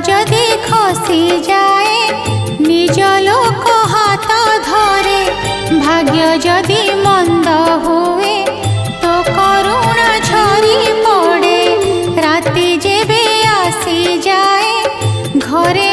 যদি খসি যায় নিজ লোক হাত ধরে, ভাগ্য যদি মন্দ হুয়ে তো করুণা ঝরি পড়ে। রাতি যেবে আসি যায় ঘরে